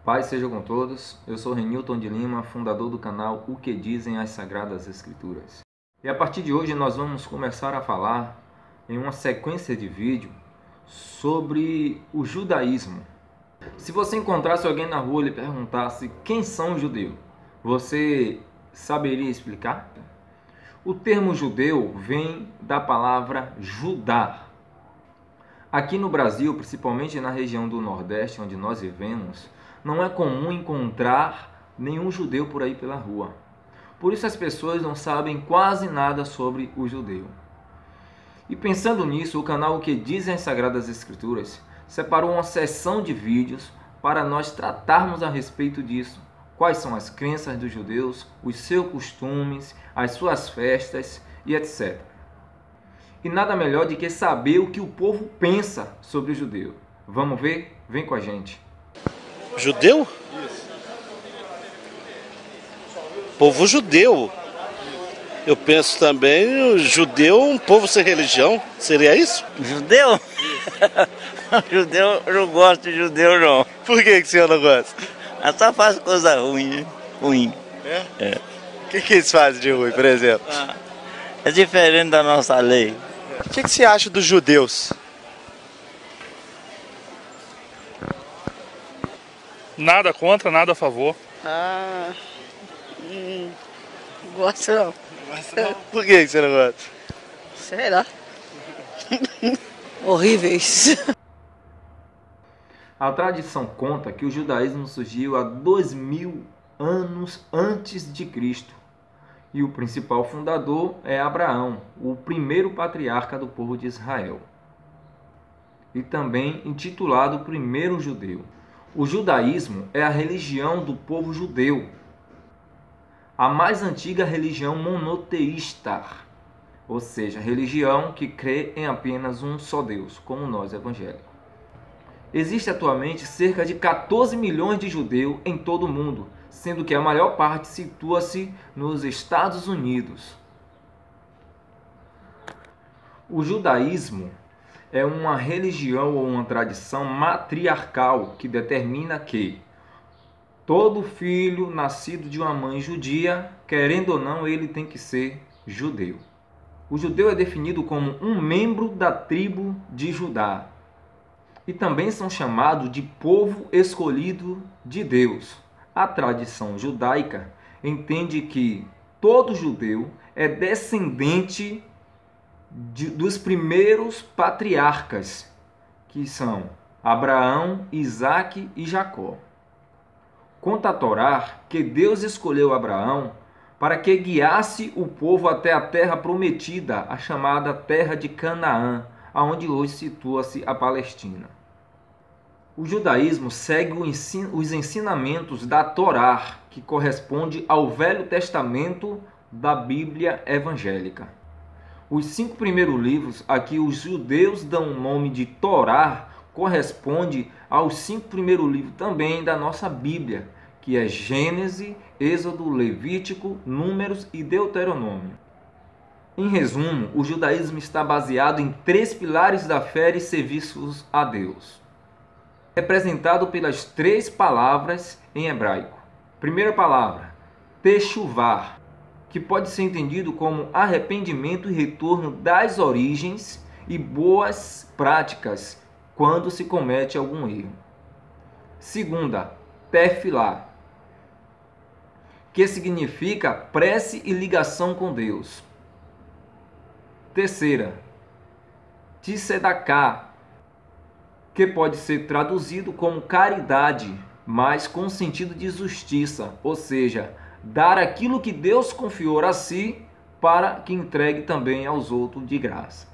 Paz seja com todos, eu sou Renilton de Lima, fundador do canal O Que Dizem as Sagradas Escrituras. E a partir de hoje nós vamos começar a falar em uma sequência de vídeo sobre o judaísmo. Se você encontrasse alguém na rua e lhe perguntasse quem são os judeus, você saberia explicar? O termo judeu vem da palavra Judá. Aqui no Brasil, principalmente na região do Nordeste, onde nós vivemos, não é comum encontrar nenhum judeu por aí pela rua. Por isso as pessoas não sabem quase nada sobre o judeu. E pensando nisso, o canal O Que Dizem as Sagradas Escrituras separou uma seção de vídeos para nós tratarmos a respeito disso. Quais são as crenças dos judeus, os seus costumes, as suas festas e etc. E nada melhor do que saber o que o povo pensa sobre o judeu. Vamos ver? Vem com a gente. Judeu? Isso. Povo judeu. Eu penso também, o judeu, um povo sem religião. Seria isso? Judeu? Judeu, eu não gosto de judeu, não. Por que o senhor não gosta? Só faz coisa ruim, né? Ruim. É? O que eles fazem de ruim, por exemplo? É diferente da nossa lei. O que você acha dos judeus? Nada contra, nada a favor. Não gosto não. Por que você não gosta? Sei lá. Horríveis. A tradição conta que o judaísmo surgiu há 2000 anos antes de Cristo. E o principal fundador é Abraão, o primeiro patriarca do povo de Israel. E também intitulado o primeiro judeu. O judaísmo é a religião do povo judeu, a mais antiga religião monoteísta, ou seja, religião que crê em apenas um só Deus, como nós evangélicos. Existe atualmente cerca de 14 milhões de judeus em todo o mundo, sendo que a maior parte situa-se nos Estados Unidos. O judaísmo é uma religião ou uma tradição matriarcal que determina que todo filho nascido de uma mãe judia, querendo ou não, ele tem que ser judeu. O judeu é definido como um membro da tribo de Judá. E também são chamados de povo escolhido de Deus. A tradição judaica entende que todo judeu é descendente dos primeiros patriarcas, que são Abraão, Isaque e Jacó. Conta a Torá que Deus escolheu Abraão para que guiasse o povo até a terra prometida, a chamada terra de Canaã, aonde hoje situa-se a Palestina. O judaísmo segue os ensinamentos da Torá, que corresponde ao Velho Testamento da Bíblia evangélica. Os 5 primeiros livros a que os judeus dão o nome de Torá corresponde aos 5 primeiros livros também da nossa Bíblia, que é Gênesis, Êxodo, Levítico, Números e Deuteronômio. Em resumo, o judaísmo está baseado em 3 pilares da fé e serviços a Deus, representado pelas 3 palavras em hebraico. Primeira palavra, Teshuvah, que pode ser entendido como arrependimento e retorno das origens e boas práticas quando se comete algum erro. Segunda, Tefilá, que significa prece e ligação com Deus. Terceira, Tzedaká, que pode ser traduzido como caridade, mas com sentido de justiça, ou seja, dar aquilo que Deus confiou a si para que entregue também aos outros de graça.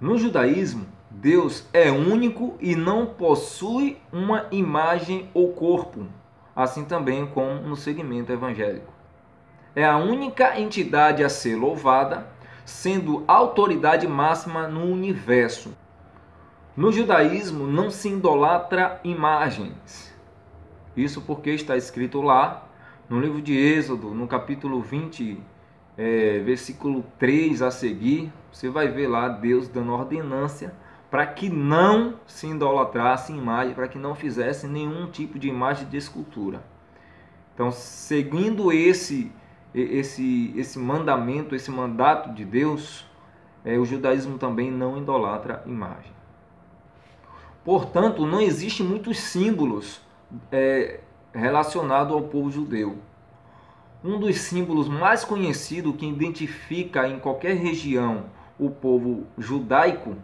No judaísmo, Deus é único e não possui uma imagem ou corpo, assim também como no segmento evangélico. É a única entidade a ser louvada, sendo a autoridade máxima no universo. No judaísmo não se idolatra imagens. Isso porque está escrito lá no livro de Êxodo, no capítulo 20, versículo 3 a seguir, você vai ver lá Deus dando ordenância para que não se idolatrasse imagem, para que não fizesse nenhum tipo de imagem de escultura. Então, seguindo esse mandamento, esse mandato de Deus, o judaísmo também não idolatra imagem. Portanto, não existem muitos símbolos relacionados ao povo judeu. Um dos símbolos mais conhecidos que identifica em qualquer região o povo judaico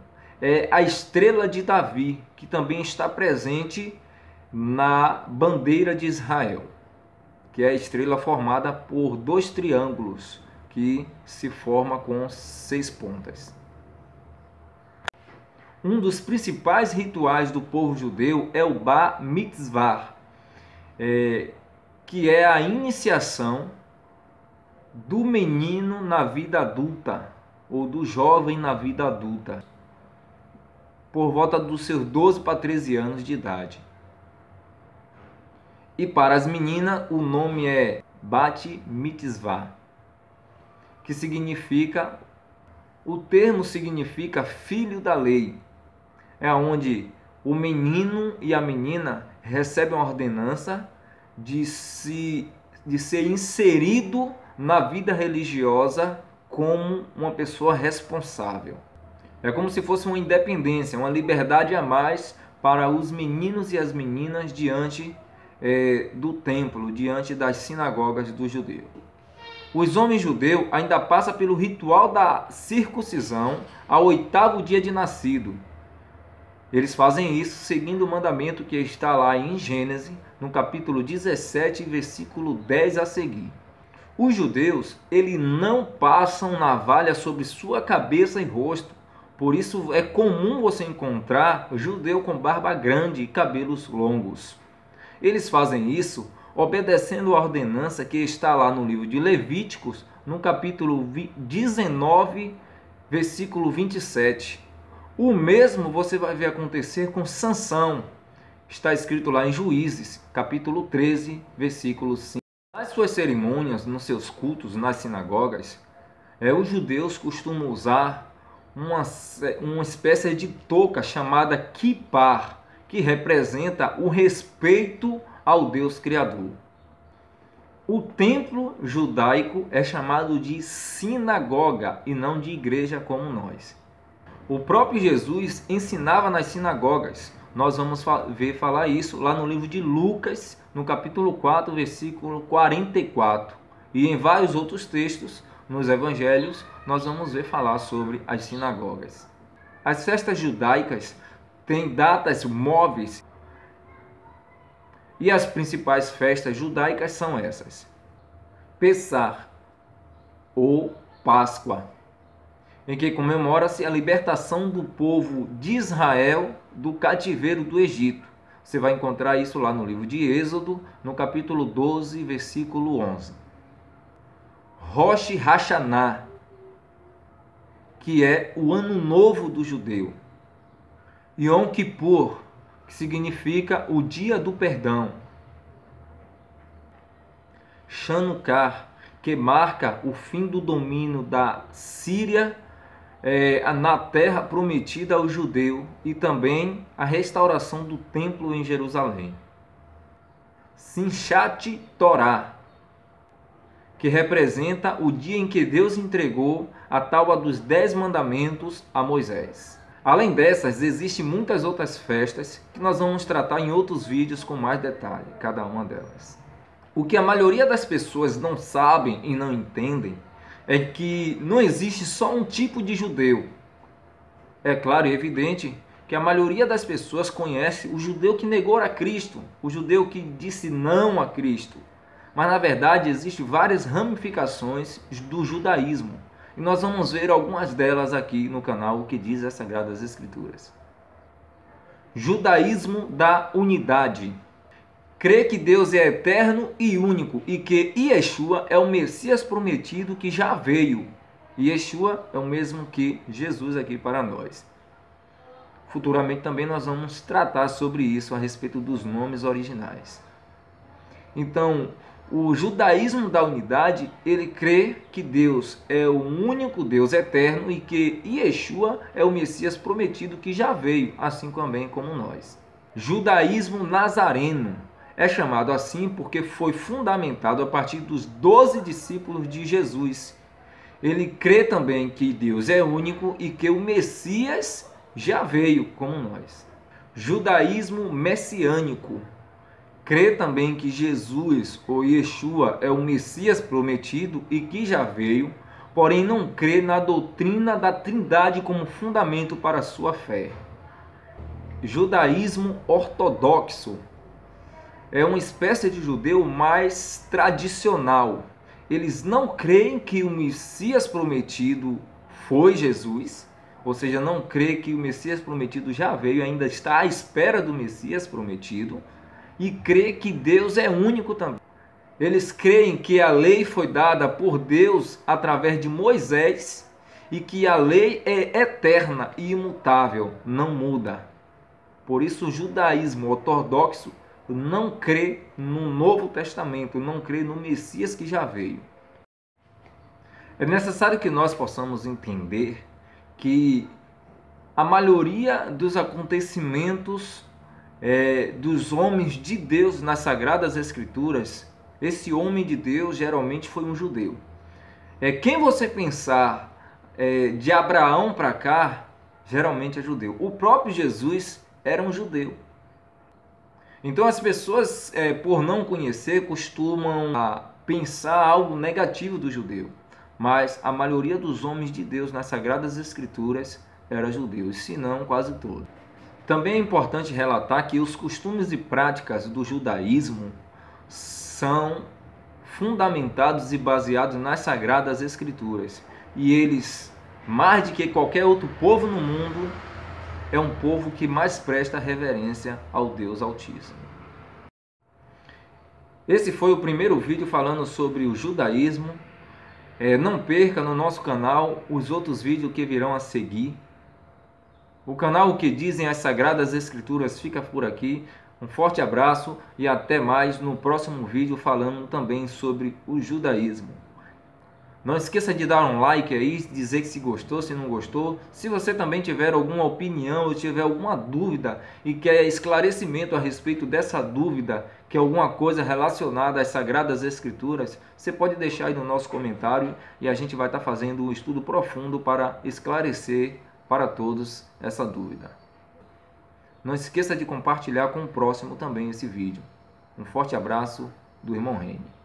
é a estrela de Davi, que também está presente na bandeira de Israel, que é a estrela formada por 2 triângulos que se forma com 6 pontas. Um dos principais rituais do povo judeu é o Bar Mitzvah, que é a iniciação do menino na vida adulta, ou do jovem na vida adulta, por volta dos seus 12 para 13 anos de idade. E para as meninas, o nome é Bat Mitzvah, que significa, o termo significa filho da lei. É onde o menino e a menina recebem a ordenança de ser inserido na vida religiosa como uma pessoa responsável. É como se fosse uma independência, uma liberdade a mais para os meninos e as meninas diante do templo, diante das sinagogas dos judeus. Os homens judeus ainda passam pelo ritual da circuncisão ao 8º dia de nascido. Eles fazem isso seguindo o mandamento que está lá em Gênesis, no capítulo 17, versículo 10 a seguir. Os judeus, eles não passam navalha sobre sua cabeça e rosto. Por isso é comum você encontrar judeu com barba grande e cabelos longos. Eles fazem isso obedecendo a ordenança que está lá no livro de Levíticos, no capítulo 19, versículo 27. O mesmo você vai ver acontecer com Sansão. Está escrito lá em Juízes, capítulo 13, versículo 5. Nas suas cerimônias, nos seus cultos, nas sinagogas, os judeus costumam usar uma espécie de touca chamada kippah, que representa o respeito ao Deus Criador. O templo judaico é chamado de sinagoga e não de igreja como nós. O próprio Jesus ensinava nas sinagogas. Nós vamos ver falar isso lá no livro de Lucas, no capítulo 4, versículo 44. E em vários outros textos, nos evangelhos, nós vamos ver falar sobre as sinagogas. As festas judaicas têm datas móveis. E as principais festas judaicas são essas: Pessah, ou Páscoa, em que comemora-se a libertação do povo de Israel do cativeiro do Egito. Você vai encontrar isso lá no livro de Êxodo, no capítulo 12, versículo 11. Rosh Hashanah, que é o ano novo do judeu. Yom Kippur, que significa o dia do perdão. Chanukah, que marca o fim do domínio da Síria na terra prometida ao judeu e também a restauração do templo em Jerusalém. Simchat Torah, que representa o dia em que Deus entregou a tábua dos 10 mandamentos a Moisés. Além dessas, existem muitas outras festas que nós vamos tratar em outros vídeos com mais detalhe, cada uma delas. O que a maioria das pessoas não sabem e não entendem é que não existe só um tipo de judeu. É claro e evidente que a maioria das pessoas conhece o judeu que negou a Cristo, o judeu que disse não a Cristo. Mas na verdade existem várias ramificações do judaísmo. E nós vamos ver algumas delas aqui no canal, o que diz as Sagradas Escrituras. Judaísmo da unidade. Crê que Deus é eterno e único e que Yeshua é o Messias prometido que já veio. Yeshua é o mesmo que Jesus aqui para nós. Futuramente também nós vamos tratar sobre isso a respeito dos nomes originais. Então, O judaísmo da unidade, ele crê que Deus é o único Deus eterno e que Yeshua é o Messias prometido que já veio, assim também como nós. Judaísmo nazareno é chamado assim porque foi fundamentado a partir dos 12 discípulos de Jesus. Ele crê também que Deus é único e que o Messias já veio, como nós. Judaísmo messiânico crê também que Jesus, ou Yeshua, é o Messias prometido e que já veio, porém não crê na doutrina da Trindade como fundamento para a sua fé. Judaísmo ortodoxo é uma espécie de judeu mais tradicional. Eles não creem que o Messias prometido foi Jesus, ou seja, não crê que o Messias prometido já veio, ainda está à espera do Messias prometido, e crê que Deus é único também. Eles creem que a lei foi dada por Deus através de Moisés e que a lei é eterna e imutável, não muda. Por isso o judaísmo ortodoxo não crê no Novo Testamento, não crê no Messias que já veio. É necessário que nós possamos entender que a maioria dos acontecimentos dos homens de Deus nas Sagradas Escrituras, esse homem de Deus geralmente foi um judeu. Quem você pensar de Abraão para cá, geralmente é judeu. O próprio Jesus era um judeu. Então as pessoas, por não conhecer, costumam pensar algo negativo do judeu. Mas a maioria dos homens de Deus nas Sagradas Escrituras era judeu, se não quase todos. Também é importante relatar que os costumes e práticas do judaísmo são fundamentados e baseados nas Sagradas Escrituras. E eles, mais do que qualquer outro povo no mundo, é um povo que mais presta reverência ao Deus Altíssimo. Esse foi o primeiro vídeo falando sobre o judaísmo. Não perca no nosso canal os outros vídeos que virão a seguir. O canal O Que Dizem as Sagradas Escrituras fica por aqui. Um forte abraço e até mais no próximo vídeo falando também sobre o judaísmo. Não esqueça de dar um like aí, dizer que se gostou, se não gostou. Se você também tiver alguma opinião ou tiver alguma dúvida e quer esclarecimento a respeito dessa dúvida, que é alguma coisa relacionada às Sagradas Escrituras, você pode deixar aí no nosso comentário e a gente vai estar fazendo um estudo profundo para esclarecer para todos essa dúvida. Não esqueça de compartilhar com o próximo também esse vídeo. Um forte abraço do irmão Reni.